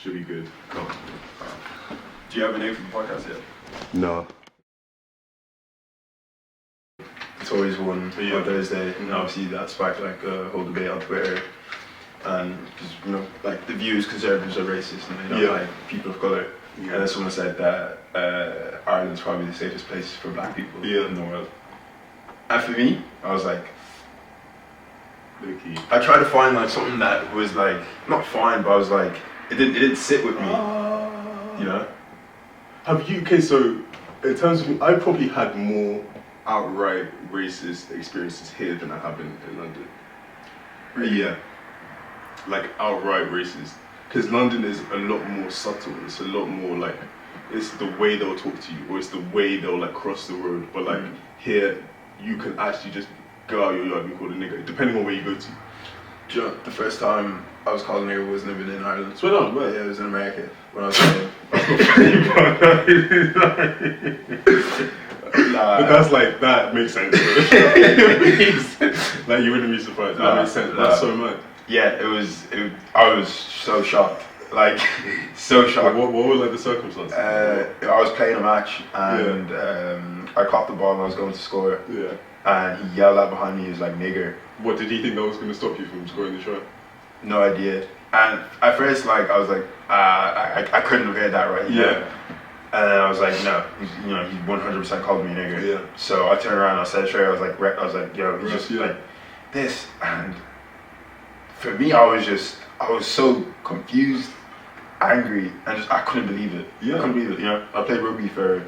Should be good. Cool. Do you have a name for the podcast yet? No. It's always one on Thursday, and obviously that sparked like a whole debate on Twitter. And because like the view is conservatives are racist and they don't like people of colour. Yeah. And then someone said that Ireland's probably the safest place for black people in the world. And for me, I was like, I tried to find like something that was like not fine, but I was like, it didn't sit with me. You know? Have you? Okay, so in terms of, I probably had more outright racist experiences here than I have in London. Really? Yeah. Like outright racist, because London is a lot more subtle. It's a lot more like, it's the way they'll talk to you, or it's the way they'll like cross the road. But like here, you can actually just go out your yard and be called a nigger, depending on where you go to. Do you know, the first time I was called a nigger wasn't even in Ireland. Swear down, where? Yeah, it was in America when I was playing. But that's like, that makes sense. It makes sense. Like, you wouldn't be surprised. That makes sense. That's so mad. Yeah, I was so shocked. Like, so shocked. What were like the circumstances? I was playing a match and I caught the ball and I was going to score. Yeah. And he yelled out behind me, he was like, nigger. What, did he think that was going to stop you from scoring the shot? No idea. And at first, like, I was like, I couldn't have heard that right. Yeah. And then I was like, no, he 100% called me a nigger. Yeah. So I turned around, I said straight, I was like, yo, he's just like this. And for me, I was so confused, angry, and I couldn't believe it. Yeah. I couldn't believe it, you know. I played rugby for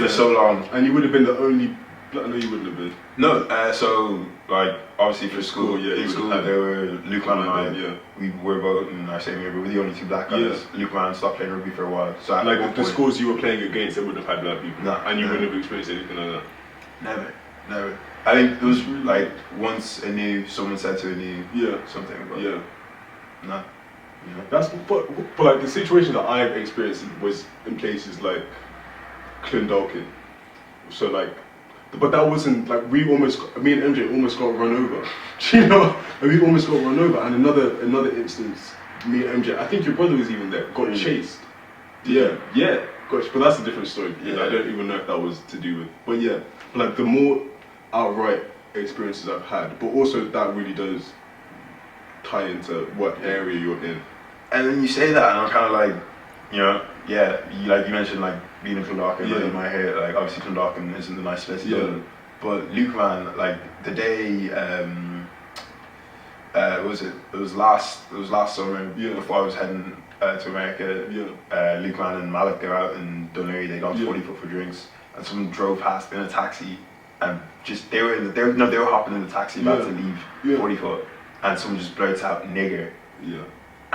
so long. And you would have been the only, no, you wouldn't have been. No, so like obviously for school, in school there were Luke Man and I. Yeah. We were both in our same year, but we were the only two black guys. Yeah. Luke Man stopped playing rugby for a while. So like the schools you were playing against, they wouldn't have had black people. No, and you wouldn't have experienced anything like that. Never. I think it was like once someone said to something about no. You know? That's but like the situation that I've experienced was in places like Clondalkin. So like, but that wasn't like me and MJ almost got run over. You know, and we almost got run over. And another instance, me and MJ, I think your brother was even there, got chased. Yeah, gosh, but that's a different story. Yeah. I don't even know if that was to do with. But yeah, like the more outright experiences I've had, but also that really does tie into what area you're in. And then you say that, and I'm kind of like, you mentioned like being in Clondalkin, in my head, like obviously Clondalkin isn't the nicest place to go. But Luke Man, like the day, it was last summer before I was heading to America. Luke Man and Malik, they were out in Dunleary, they got 40 foot for drinks, and someone drove past in a taxi, and just they were hopping in the taxi about to leave 40 foot, and someone just blurts out nigger.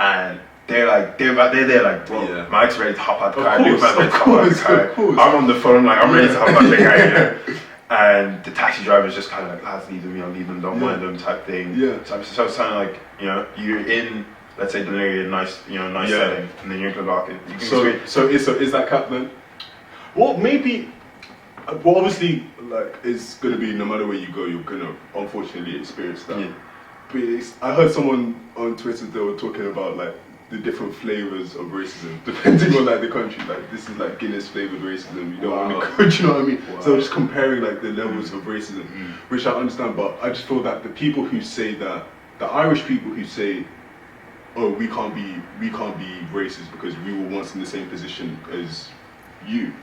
And they're there like, bro, Mike's ready to hop out the car, Luke Man's ready to hop out the car. I'm on the phone, I'm ready to hop out the car, you know? And the taxi driver's just kind of like, lads, leave them, don't mind them type thing. So it's kind of like, you're in, let's say, Dunleary, nice setting, and then you're in Clondalkin. So is that cap then? Well, maybe. Well, obviously, like it's gonna be no matter where you go, you're gonna unfortunately experience that. But I heard someone on Twitter, they were talking about like the different flavors of racism depending on like the country. Like this is like Guinness flavored racism. You don't want to go. Do you know what I mean? So just comparing like the levels of racism, which I understand. But I just feel that the people who say that, the Irish people who say, "Oh, we can't be racist because we were once in the same position as you."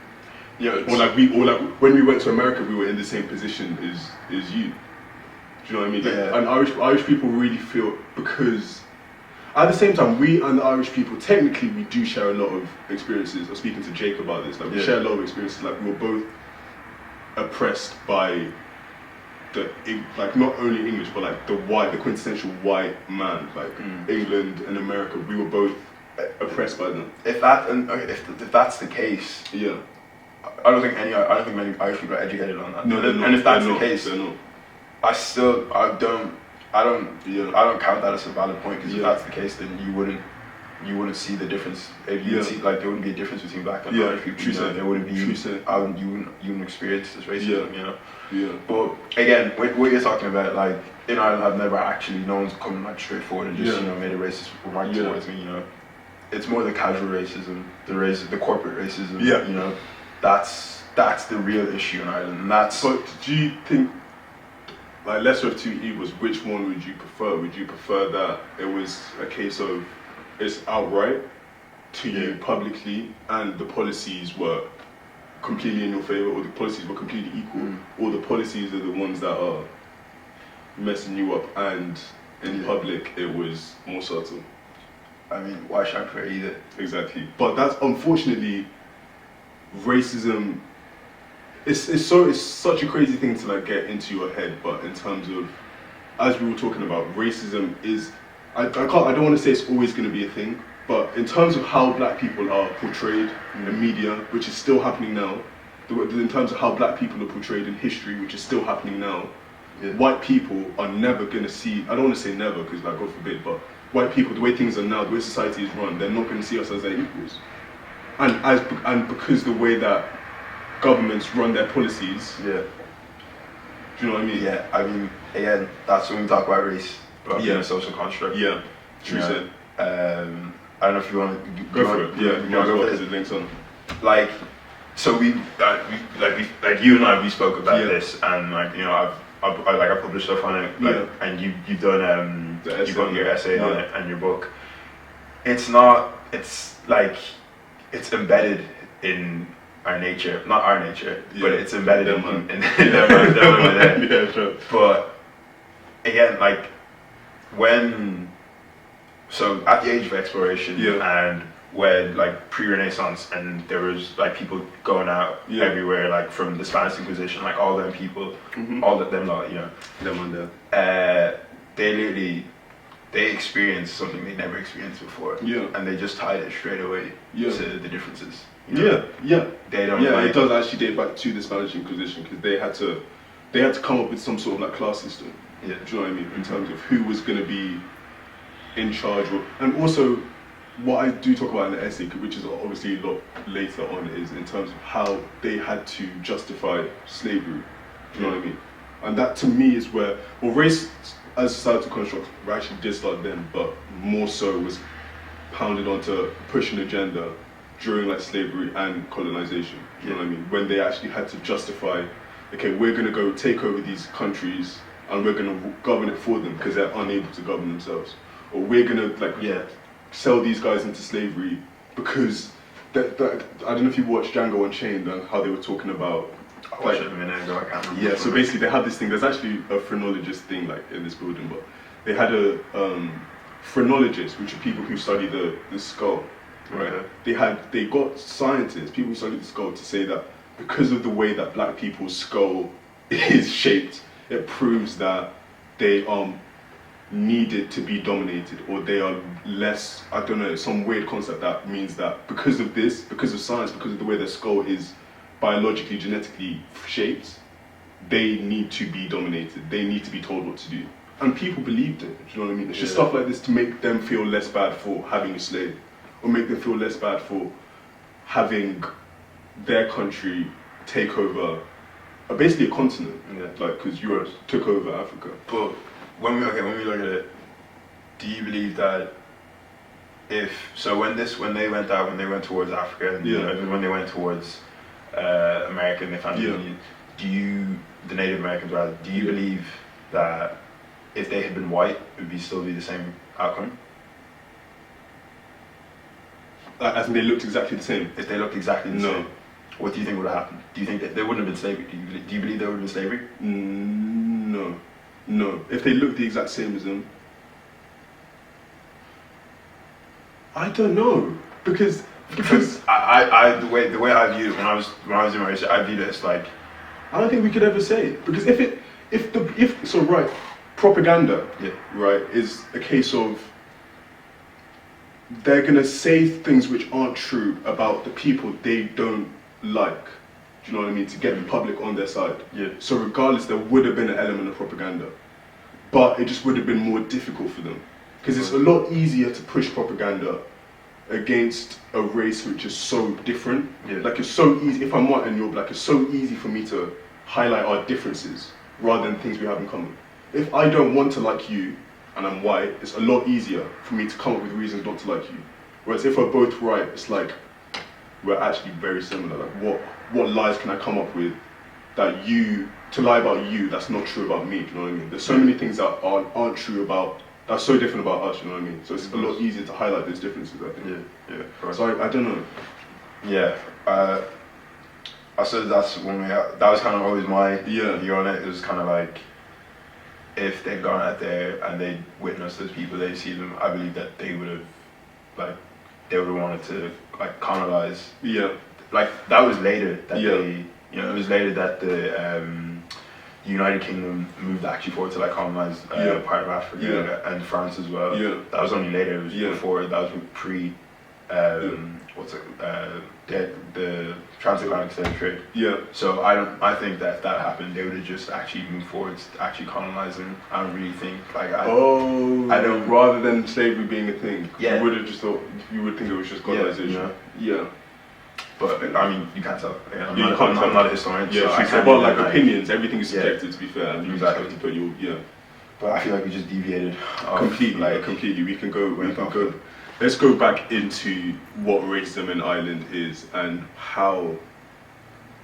Or like when we went to America, we were in the same position as you. Do you know what I mean? And Irish people really feel, because at the same time, we and the Irish people, technically we do share a lot of experiences. I was speaking to Jake about this. Like we share a lot of experiences. Like we were both oppressed by like not only English, but like the quintessential white man. Like England and America, we were both oppressed by them. If that's the case, I don't think many Irish people are educated on that. No, and if that's the case, they're not. I don't count that as a valid point, because if that's the case, then you wouldn't see the difference. You'd see like there wouldn't be a difference between black and Irish people. There wouldn't be. You wouldn't experience this racism. But again, what you're talking about, like in Ireland, I've never actually, no one's come like straight forward and just made a racist remark towards me. it's more the casual racism, the corporate racism. Yeah. You know, that's the real issue in Ireland, and that's. But do you think, like, lesser of two evils, which one would you prefer? Would you prefer that it was a case of it's outright to you publicly and the policies were completely in your favor, or the policies were completely equal, or the policies are the ones that are messing you up and in public it was more subtle? I mean, why should I prefer either? Exactly. But that's unfortunately racism. It's such a crazy thing to like get into your head, but in terms of, as we were talking about, racism is, I don't want to say it's always going to be a thing, but in terms of how black people are portrayed in the media, which is still happening now, in terms of how black people are portrayed in history, which is still happening now, white people are never going to see, I don't want to say never because like God forbid, but white people, the way things are now, the way society is run, they're not going to see us as their equals. And because the way that governments run their policies. Yeah. Do you know what I mean? Yeah, I mean, again, that's when we talk about race, about being a social construct. Yeah, true said. I don't know if you want to go for it. Yeah, you want to go because it links on. Like, so we you and I, we spoke about this, and like, you know, I published stuff on it, like, and you've done you've got your essay on it and your book. It's like it's embedded in our nature, not our nature, but it's embedded in them. Yeah, sure. But again, like so at the age of exploration and when like pre-Renaissance, and there was like people going out everywhere, like from the Spanish Inquisition, like all them people, all of them lot, you know, them on there. They experienced something they never experienced before, and they just tied it straight away to the differences. You know? They don't. It does actually date back to the Spanish Inquisition because they had to come up with some sort of like class system. Do you know what I mean? In terms of who was going to be in charge, and also what I do talk about in the essay, which is obviously a lot later on, is in terms of how they had to justify slavery. Do you know what I mean? And that to me is where, well, race as a societal construct actually did start then, but more so was pounded onto push an agenda during like slavery and colonization. You know what I mean? When they actually had to justify, okay, we're going to go take over these countries and we're going to govern it for them because they're unable to govern themselves, or we're going to sell these guys into slavery because I don't know if you watched Django Unchained and how they were talking about. I watched it a minute ago. I can't remember. Yeah, so basically they had this thing. There's actually a phrenologist thing like in this building, but they had a phrenologist, which are people who study the skull. Right. They got scientists, people who study the skull, to say that because of the way that black people's skull is shaped, it proves that they needed to be dominated, or they are less, I don't know, some weird concept that means that because of this, because of science, because of the way their skull is biologically, genetically shaped, they need to be dominated, they need to be told what to do. And people believed it, do you know what I mean? It's just stuff like this to make them feel less bad for having a slave, or make them feel less bad for having their country take over basically a continent, like, because Europe took over Africa. But when we look at it, do you believe that when they went towards Africa, and when they went towards America and they found the Union, the Native Americans rather, do you believe that if they had been white, it would still be the same outcome? As in they looked exactly the same? If they looked exactly the same, what do you think would have happened? Do you think that there wouldn't have been slavery? Do you believe there would have been slavery? No. If they looked the exact same as them, I don't know, because I the way I viewed it when I was in my research, I viewed it as like, I don't think we could ever say, because propaganda is a case of they're gonna say things which aren't true about the people they don't like. Do you know what I mean? To get the public on their side. So regardless, there would have been an element of propaganda, but it just would have been more difficult for them, because it's a lot easier to push propaganda against a race which is so different. Like, it's so easy, if I'm white and you're black, it's so easy for me to highlight our differences rather than things we have in common. If I don't want to like you and I'm white, it's a lot easier for me to come up with reasons not to like you. Whereas if we're both right, it's like we're actually very similar. Like what lies can I come up with that to lie about you that's not true about me? Do you know what I mean? There's so many things that aren't true about. That's so different about us, you know what I mean? So it's a lot easier to highlight those differences, I think. Yeah. Right. So I don't know. Yeah. I said that was kind of always my view on it. It was kind of like, if they'd gone out there and they'd witnessed those people, they'd see them, I believe that they would have wanted to like colonize. Yeah. Like that was later that it was later that the United Kingdom moved actually forward to like colonize part of Africa and France as well. Yeah. That was only later. It was before. That was pre. The transatlantic slave trade. Yeah. So I think that if that happened, they would have just actually moved forward to actually colonizing. I don't really think I don't. Rather than slavery being a thing. Yeah. You would have just thought. You would think it was just colonization. Yeah. But I mean, you can't tell. Yeah, I'm I'm not a historian. Yeah. So I can't well, like opinions, everything is subjective. To be fair, and you exactly. just have to put your But I feel like we just deviated completely. Completely. We can go. Let's go back into what racism in Ireland is and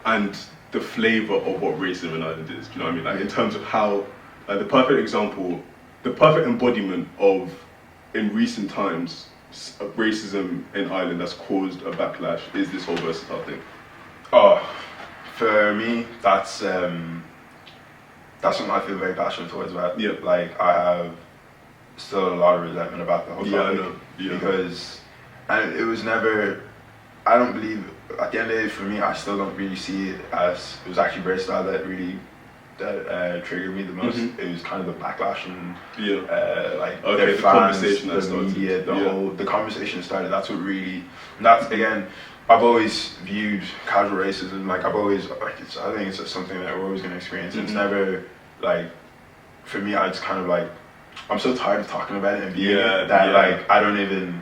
and the flavour of what racism in Ireland is. Do you know what I mean? Like in terms of how, the perfect example, the perfect embodiment of, in recent times, racism in Ireland that's caused a backlash is this whole versatile thing. Oh, for me, that's something I feel very passionate towards about. Yeah. Like I have still a lot of resentment about the whole topic. I know. Yeah. Because it was never, I don't believe, at the end of the day, for me, I still don't really see it as, it was actually versatile that triggered me the most. It was kind of the backlash and their fans, conversation that the media, the conversation started. That's what really, again, I've always viewed casual racism, like I've always, I think it's just something that we're always going to experience. It's never, like, for me, I just kind of like, I'm so tired of talking about it and being like I don't even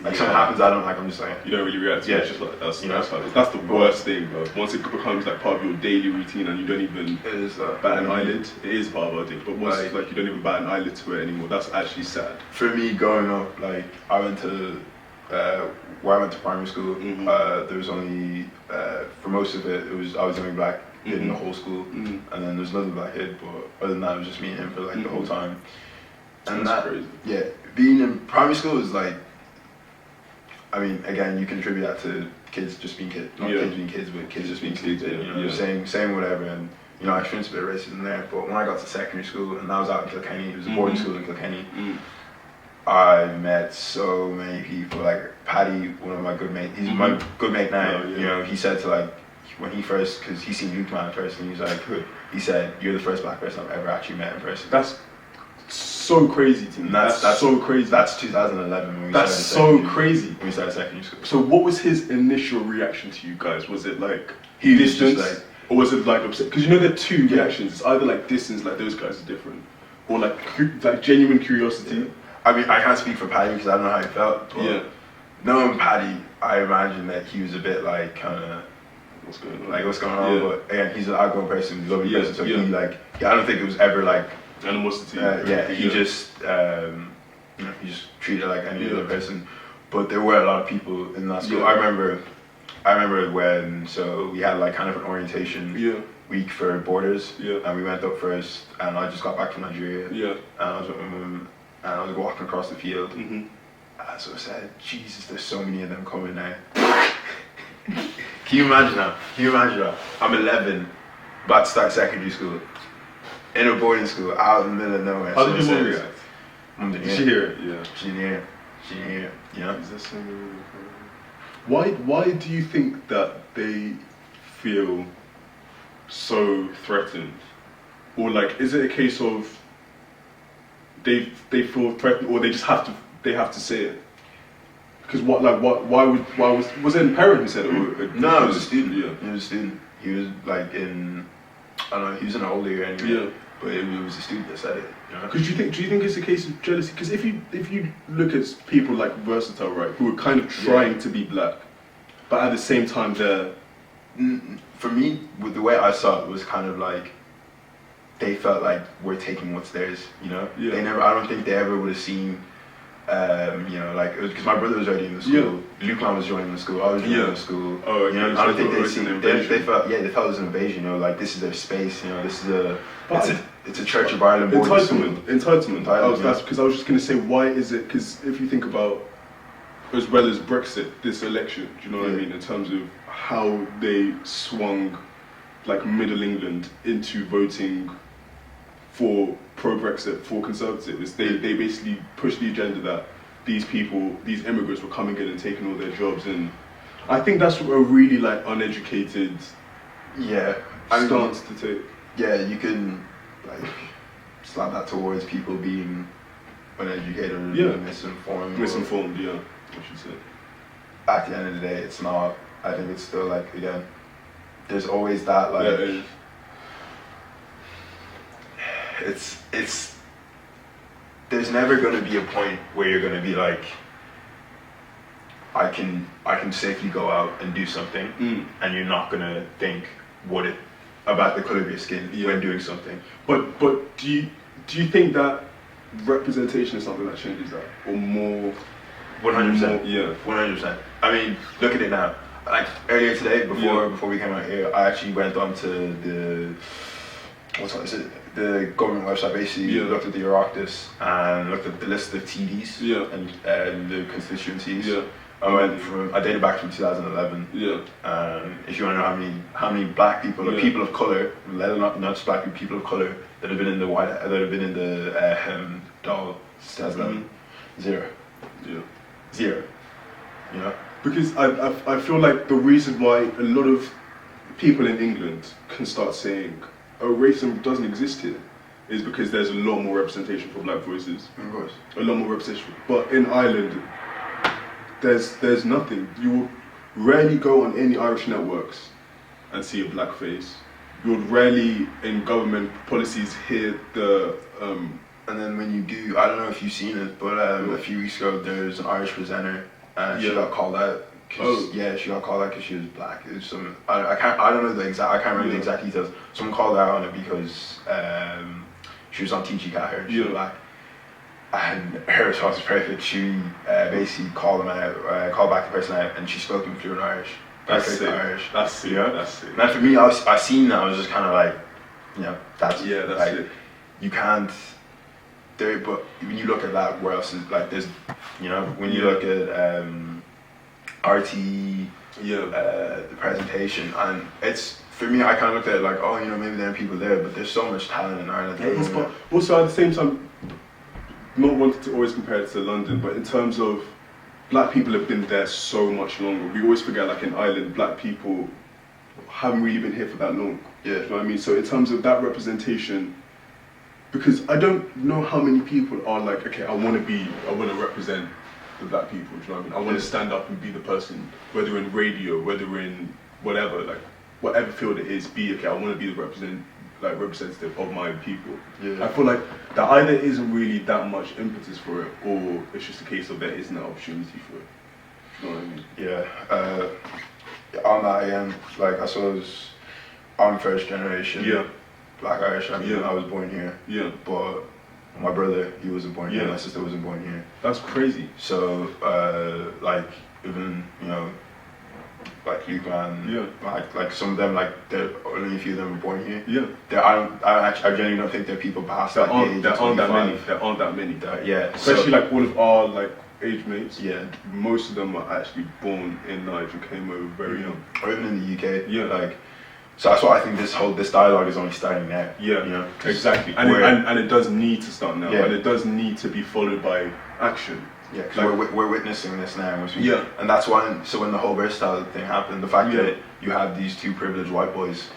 like something happens I don't like, I'm just like you don't really react to it. It's just like that's the worst thing, bro. Once it becomes like part of your daily routine and you don't even bat an eyelid, it is part of our day. But once like you don't even bat an eyelid to it anymore, that's actually sad. For me, growing up, like I went to where I went to primary school, there was only for most of it was I was the only black kid in the whole school, and then there's another black kid, but other than that it was just me and him for like the whole time. And that's crazy. Yeah, being in primary school is like, I mean, again, you can attribute that to kids just being kids, not kids being kids, but kids just being kids, you know, saying whatever, and you know, I experienced a bit of racism there. But when I got to secondary school, and I was out in Kilkenny, it was a boarding school in Kilkenny, I met so many people. Like Paddy, one of my good mates, he's my good mate now. You know, he said to like when he first, because he seen Luke Man in person, he was like, he said, "You're the first black person I've ever actually met in person." That's so crazy to me. That's so crazy. That's 2011 when we started. That's so crazy. When we started secondary school. So what was his initial reaction to you guys? Was it like distance, like, or was it like upset? Because you know there are two reactions. It's either like distance, like those guys are different, or like genuine curiosity. Yeah. I mean, I can't speak for Paddy because I don't know how he felt. But knowing Paddy, I imagine that he was a bit like kind of what's going on. But again, he's an outgoing person, he's a lovely person. So he like, I don't think it was ever like animosity. He just you know, he just treated like any other person. But there were a lot of people in that school. I remember when we had like kind of an orientation week for boarders, and we went up first, and I just got back from Nigeria, and I was with my mum, and I was walking across the field, and so I said, Jesus, there's so many of them coming now. Can you imagine that? I'm 11, about to start secondary school, in a boarding school, out in the middle of nowhere. How did your mum react? Mum didn't hear. Did she hear it? Yeah. She didn't hear it. You know? Is that something? Why do you think that they feel so threatened? Or like, is it a case of they feel threatened, or they just have to say it? Because why was it a parent who said it? No, it was a student. Yeah, it was a student. He was like in, I don't know, he was in an older year anyway. Yeah. But it was a student that said it. Because do you think it's a case of jealousy? Because if you look at people like Versatile, right, who are kind of trying to be black, but at the same time they're, for me, with the way I saw it, was kind of like they felt like we're taking what's theirs. You know, I don't think they ever would have seen You know, like, because my brother was already in the school, Luke was joining the school, I was joining the school. Oh, you know, I don't think they felt it was an invasion. You know, like, this is their space. You know, this is it's a Church of Ireland boarding school. Entitlement. That's because I was just going to say, why is it? Because if you think about, as well as Brexit, this election, do you know what I mean? In terms of how they swung, like, Middle England into voting for pro-Brexit, for Conservatives. They basically pushed the agenda that these people, these immigrants, were coming in and taking all their jobs, and I think that's a really, like, uneducated stance to take. Yeah, you can, like, slap that towards people being uneducated or misinformed. Misinformed, yeah, I should say. At the end of the day, it's not. I think it's still, like, again, there's always that, like, it's there's never going to be a point where you're going to be like, I can safely go out and do something, and you're not going to think about the color of your skin when doing something. But do you think that representation is something that changes that, or more? 100%. Yeah. 100%. I mean, look at it now. Like, earlier today, before we came out here, I actually went on to the government website, basically looked at the Oireachtas and looked at the list of TDs and the constituencies. Yeah. I dated back from 2011. Yeah. If you want to know how many black people or people of color, let alone not just black people of color, that have been in the Dáil since 2011, zero. Yeah. Zero. You know. Because I feel like the reason why a lot of people in England can start saying, oh, racism doesn't exist here, is because there's a lot more representation for black voices. Of course. A lot more representation. But in Ireland, there's nothing. You will rarely go on any Irish networks and see a black face. You would rarely in government policies hear the... and then when you do, I don't know if you've seen it, but a few weeks ago there's an Irish presenter and she got called out. She got called out because she was black. It was some, I don't know the exact, I can't remember the exact details. Someone called her out on it because she was on Teachy Caher, she was black. And her response was perfect. She basically called back the person out, and she spoke in fluent Irish. That's it. Irish. That's it. That's it. And for me, I seen that, I was just kind of like, you know, that's like, it. You can't. But when you look at that, where else is, like, there's, you know, when you look at RTE, the presentation, and it's, for me, I kind of looked at it like, oh, you know, maybe there are people there, but there's so much talent in Ireland. Yes, but also at the same time, not wanting to always compare it to London, but in terms of black people have been there so much longer. We always forget, like, in Ireland, black people haven't really been here for that long. Yeah. You know what I mean? So in terms of that representation, because I don't know how many people are like, okay, I want to represent the black people, do you know what I mean? I want to stand up and be the person, whether in radio, whether in whatever, like, whatever field it is, okay, I want to be the representative of my people. Yeah. I feel like there either isn't really that much impetus for it, or it's just a case of there isn't an opportunity for it. Do you know what I mean? Yeah. On that again, like, I suppose I'm first generation black Irish. I mean, I was born here. Yeah. But my brother, he wasn't born here. My sister wasn't born here. That's crazy. So, like, even, you know, like Luke and like some of them, like, only a few of them were born here. Yeah. I genuinely don't think there are people past that age. There aren't that many. Especially like all of our, like, age mates. Yeah. Most of them are actually born in Niger and came over very young. Or even in the UK. Yeah. Like, so that's why I think this dialogue is only starting now. Yeah. You know, exactly. And it does need to start now. Yeah. And it does need to be followed by action. Yeah, because like, we're witnessing this now. And that's why, so when the whole versatile thing happened, the fact that you have these two privileged white boys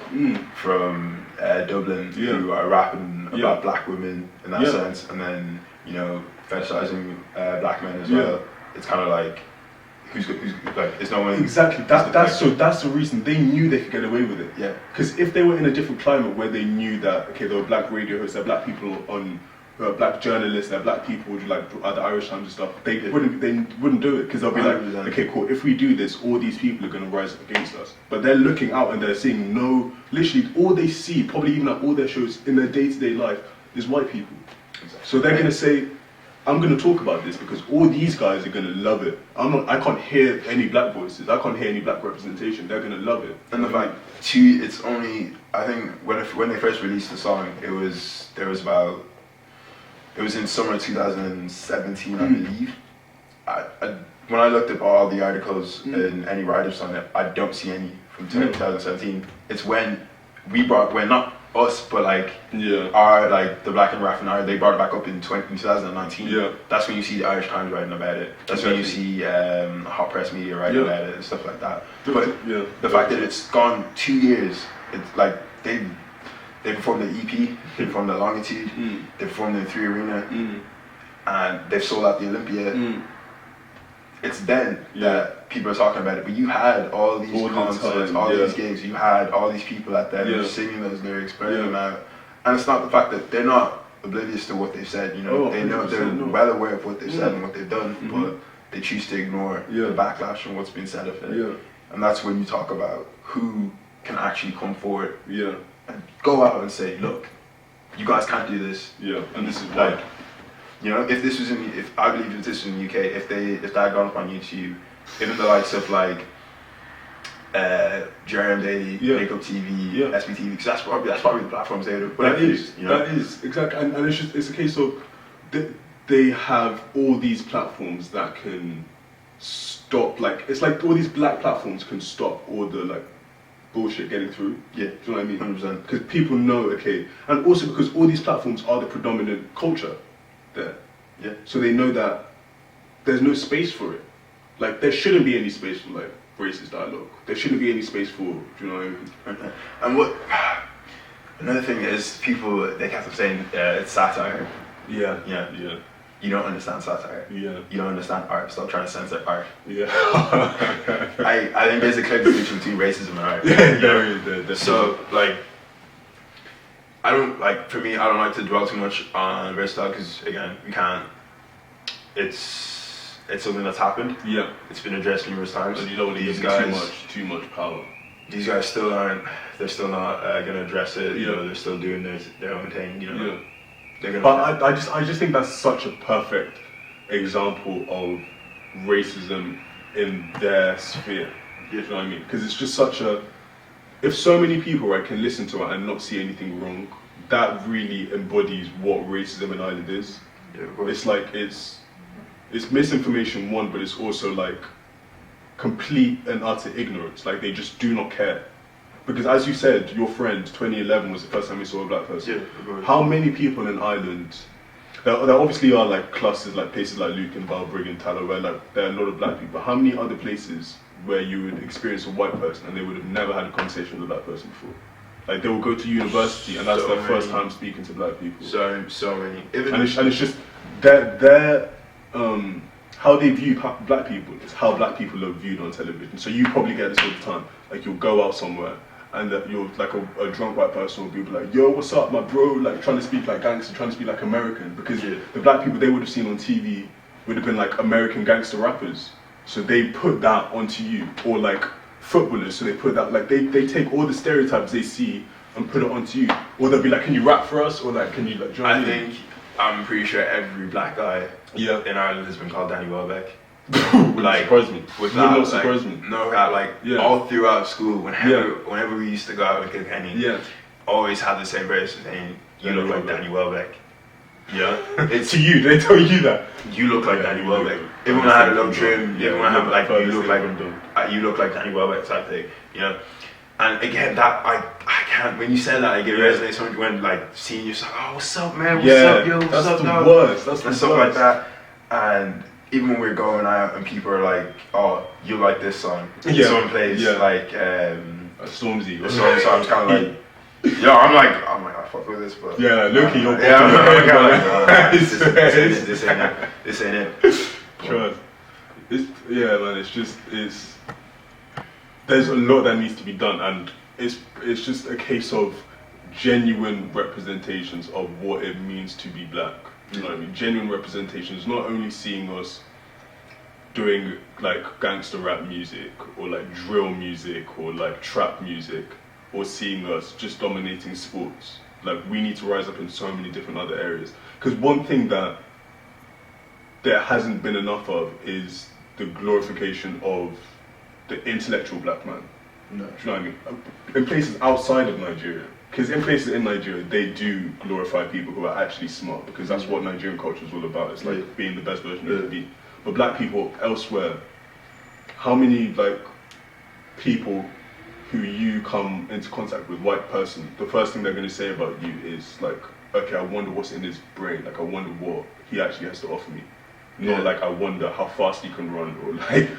from Dublin who are rapping about black women in that sense, and then, you know, fetishizing black men as well, it's kind of like, who's like, it's no one. Exactly, that's the reason they knew they could get away with it. Yeah. Because if they were in a different climate where they knew that, okay, there were black radio hosts, there were black people on, black journalists, there are black people like at the Irish Times and stuff, they wouldn't do it, because they'll be 100%. Like, okay, cool, if we do this, all these people are going to rise against us. But they're looking out and they're seeing literally all they see, probably even at all their shows in their day-to-day life, is white people. Exactly. So they're going to say, I'm gonna talk about this because all these guys are gonna love it. I can't hear any black voices. I can't hear any black representation. They're gonna love it. And the fact too, it's only, I think when they first released the song, it was in summer 2017, I believe. When I looked up all the articles and any write-ups on it, I don't see any from 2017. It's when not us, but like our like the Black and Raffin Ireland, they brought it back up in 2019. Yeah. That's when you see the Irish Times writing about it. That's when you see hot press media writing about it and stuff like that. But the fact that it's gone 2 years, it's like they performed the EP, they performed the Longitude, they performed the 3 Arena, and they've sold out the Olympia. It's then that people are talking about it, but you had all these concerts, all these gigs, you had all these people out there singing those lyrics, burning them out, and it's not the fact that they're not oblivious to what they've said, you know, they know, they're well aware of what they've said and what they've done, but they choose to ignore the backlash and what's been said of it, and that's when you talk about who can actually come forward and go out and say, look, you guys can't do this, and this is why. You know, if this was I believe if this was in the UK, if that had gone up on YouTube, even the likes of like Jerem Daily, Make Up TV, SBTV, because that's probably the platforms they would have used. You know? That is exactly, and it's a case of they have all these platforms that can stop, like it's like all these black platforms can stop all the like bullshit getting through. Do you know what I mean? 100%. Because people know, and also because all these platforms are the predominant culture there. So they know that there's no space for it. Like there shouldn't be any space for like racist dialogue. There shouldn't be any space for, do you know what I mean? And another thing is people, they kept saying it's satire. You don't understand satire. You don't understand art. Stop trying to censor art. I think there's a clear distinction between racism and art. There is. So like, for me, I don't like to dwell too much on versatile because again, we can't. It's something that's happened. It's been addressed numerous times. And you don't want to give too much power. These guys still aren't. They're still not gonna address it. You know, they're still doing their own thing. You know. They're gonna. But I just think that's such a perfect example of racism in their sphere. You know what I mean? Because it's just such a. If so many people can listen to it and not see anything wrong, that really embodies what racism in Ireland is. It's like it's misinformation one, but it's also like complete and utter ignorance. Like they just do not care. Because as you said, your friend, 2011 was the first time you saw a black person. How many people in Ireland? There obviously are like clusters, like places like Lucan, Balbrigg and Tallow, where like there are a lot of black people. How many other places where you would experience a white person and they would have never had a conversation with a black person before? Like they will go to university and that's their first time speaking to black people. So many. And it's just their how they view black people is how black people are viewed on television. So you probably get this all the time. Like you'll go out somewhere and you're like a drunk white person will be like, yo, what's up, my bro? Like trying to speak like gangster, trying to speak like American. Because the black people they would have seen on TV would have been like American gangster rappers. So they put that onto you, or like footballers. So they put that, like they take all the stereotypes they see and put it onto you. Or they'll be like, can you rap for us? Or like, can you like? Do you know what I mean? I'm pretty sure every black guy in Ireland has been called Danny Welbeck. Like, surprise me. Without surprise me. No, all throughout school, whenever we used to go out with Kilkenny, always had the same person saying, "You look like Danny Welbeck." It's to you. They tell you that you look like Danny Welbeck. Even when I had a long trim, even when I have like you look like Danny Welbeck type thing, you know. And again, that I can't. When you said that, it resonates so much when like seeing you, like, oh, what's up, man? What's up, yo? What's up, dog? That's the worst. And stuff like that. And even when we're going out and people are like, oh, you like this song? Someone plays like a Stormzy. The song, so I'm kind of like. Yo, I'm like, I fuck with this, but Loki, you're this ain't it. Trust. It's there's a lot that needs to be done, and it's just a case of genuine representations of what it means to be black. You know what I mean? Genuine representations, not only seeing us doing like gangster rap music or like drill music or like trap music, or seeing us just dominating sports. Like we need to rise up in so many different other areas. Because one thing that there hasn't been enough of is the glorification of the intellectual black man. No. Do you know what I mean? In places outside of Nigeria, because in places in Nigeria they do glorify people who are actually smart, because that's what Nigerian culture is all about. It's like being the best version you can be. But black people elsewhere, how many like people who you come into contact with, white person, the first thing they're going to say about you is like, okay, I wonder what's in his brain, like I wonder what he actually has to offer me. Not like I wonder how fast he can run, or like,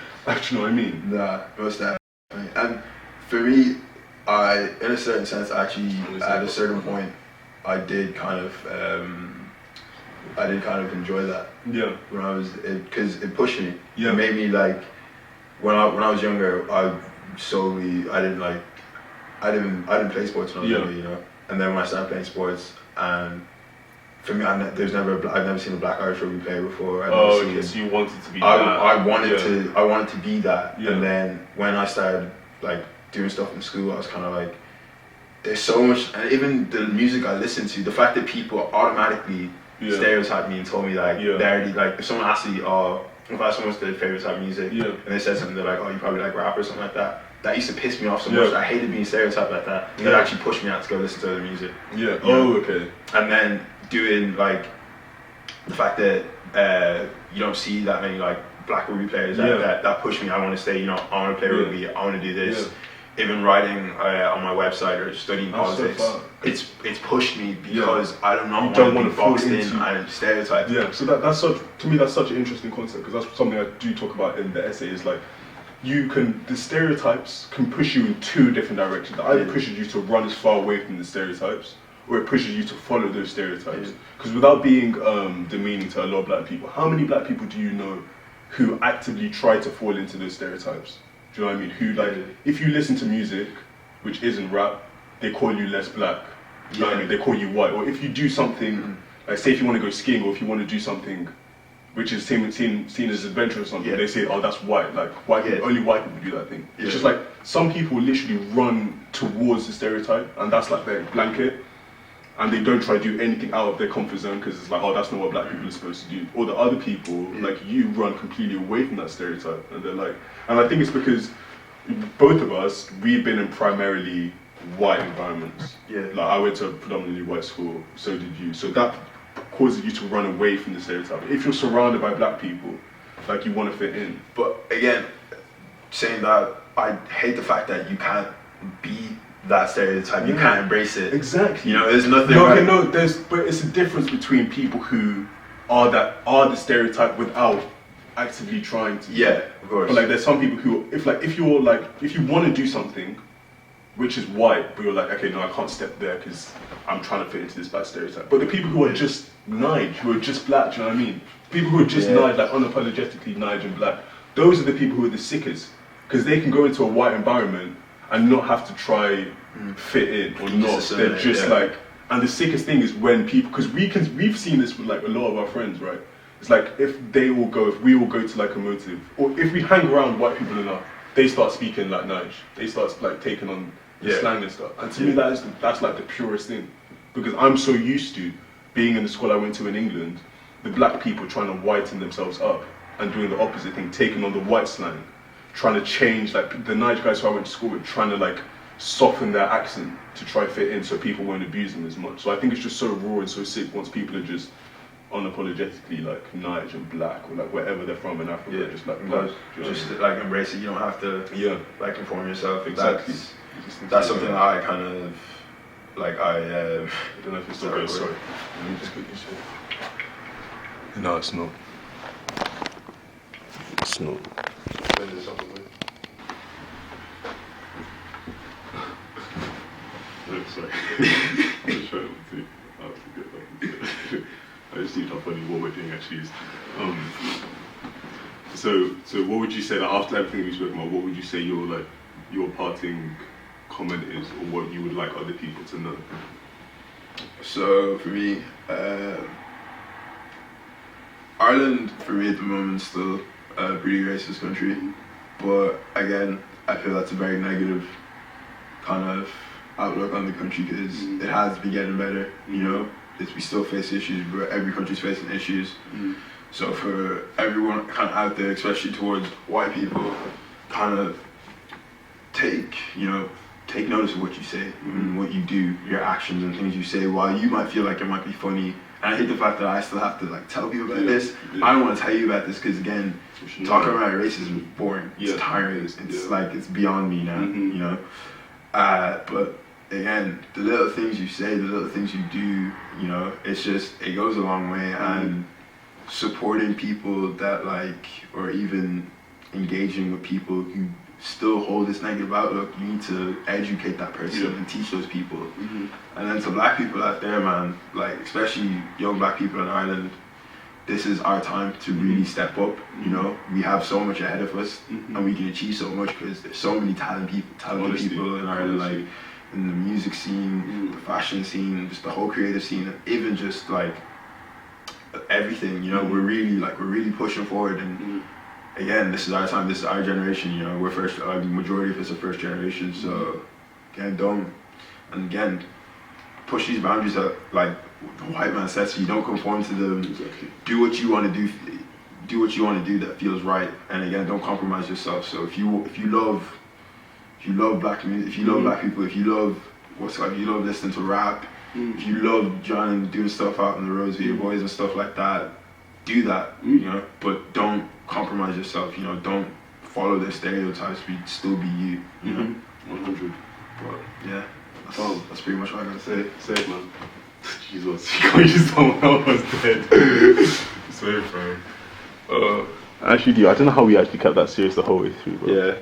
do you know what I mean? Nah, most definitely. And for me, in a certain sense, actually, at a certain point, I did kind of enjoy that. Yeah. When I was, because it pushed me. Yeah. It made me like, when I was younger, I didn't play sports when I was younger, you know. And then when I started playing sports, and for me, I've never seen a Black Irish rugby player before. Okay, so you wanted to be that. I wanted to be that. Yeah. And then when I started like doing stuff in school, I was kind of like, there's so much, and even the music I listened to, the fact that people automatically stereotyped me and told me like, they already, like, if someone asked me, if I asked someone what's their favorite type of music, and they said something, they're like, oh, you probably like rap or something like that. That used to piss me off so much. I hated being stereotyped like that. That actually pushed me out to go listen to other music. Yeah. Okay. And then doing like the fact that you don't see that many like black rugby players, that pushed me. I want to stay. You know, I want to play rugby. I want to do this. Even writing on my website or studying politics, it's pushed me because I don't want to be boxed in and stereotyped. Yeah. So that's such, to me, that's such an interesting concept, because that's something I do talk about in the essay. Is like, the stereotypes can push you in two different directions. It either pushes you to run as far away from the stereotypes, or it pushes you to follow those stereotypes. Because without being demeaning to a lot of black people, how many black people do you know who actively try to fall into those stereotypes? Do you know what I mean? Who, like, if you listen to music which isn't rap, they call you less black. You know what I mean? They call you white. Or if you do something, like say if you want to go skiing, or if you want to do something which is seen as adventure or something, they say, oh, that's white. Like, only white people do that thing. It's just like, some people literally run towards the stereotype, and that's like their blanket, and they don't try to do anything out of their comfort zone, because it's like, oh, that's not what black people are supposed to do. Or the other people, like you, run completely away from that stereotype, and they're like, and I think it's because both of us, we've been in primarily white environments. Like, I went to a predominantly white school, so did you. So that causes you to run away from the stereotype. If you're surrounded by black people, like, you want to fit in. But again, saying that, I hate the fact that you can't be that stereotype. You can't embrace it. Exactly. You know, there's nothing. But it's a difference between people who are the stereotype without actively trying to. Yeah, of course. But like, there's some people who, if you want to do something which is white, but you're like, okay, no, I can't step there because I'm trying to fit into this black stereotype. But the people who are just Nige, who are just black, do you know what I mean? People who are just Nige, like unapologetically Nige and black, those are the people who are the sickest, because they can go into a white environment and not have to try fit in or not. They're just like, and the sickest thing is when people, because we've seen this with like a lot of our friends, right? It's like, if we all go to like a motive, or if we hang around white people enough, they start speaking like Nige. They start like taking on the slang and stuff. And to me, that's like the purest thing, because I'm so used to being in the school I went to in England, the black people trying to whiten themselves up and doing the opposite thing, taking on the white slang, trying to change, like the Nige guys who I went to school with, trying to like soften their accent to try fit in so people won't abuse them as much. So I think it's just so raw and so sick once people are just unapologetically like Nige and black, or like wherever they're from in Africa, just like black. Just like embrace it. You don't have to like conform yourself. Exactly. That's something that I kind of like. I don't know if it's still going. Sorry. Let me just quickly check. No, it's not. It's not. No, sorry. I'm just trying to see how to get back. I just need how funny what we're doing actually is. So what would you say, like, after everything we spoke about, what would you say your parting comment is, or what you would like other people to know? So for me, Ireland for me at the moment is still a pretty racist country, but again, I feel that's a very negative kind of outlook on the country, because it has been getting better, you know. We still face issues, but every country's facing issues. So for everyone kind of out there, especially towards white people, kind of take notice of what you say and what you do, your actions and things you say. While you might feel like it might be funny, and I hate the fact that I still have to like tell people about this. I don't want to tell you about this because again, talking about racism is boring. It's tiring. It's like it's beyond me now. You know. But again, the little things you say, the little things you do, you know, it goes a long way. And supporting people that like, or even engaging with people who still hold this negative outlook, you need to educate that person and teach those people. And then to black people out there, man, like especially young black people in Ireland, this is our time to really step up. You know, we have so much ahead of us, and we can achieve so much because there's so many talented people in Ireland, like in the music scene, the fashion scene, just the whole creative scene, even just like everything. You know, we're really pushing forward. And again, this is our time. This is our generation. You know, we're first. The majority of us are first generation. So again, push these boundaries that like the white man sets. You don't conform to them. Exactly. Do what you want to do. Do what you want to do that feels right. And again, don't compromise yourself. So if you love black music, if you love black people, if you love if you love listening to rap, if you love doing stuff out on the roads with your boys and stuff like that, do that. You know, but don't compromise yourself. You know, don't follow their stereotypes. Still be you. You know. 100. But yeah, that's pretty much what I gotta say. Say it, man. Jesus, you can't use someone else dead. Say it, bro. Actually, I don't know how we actually kept that serious the whole way through, bro. Yeah.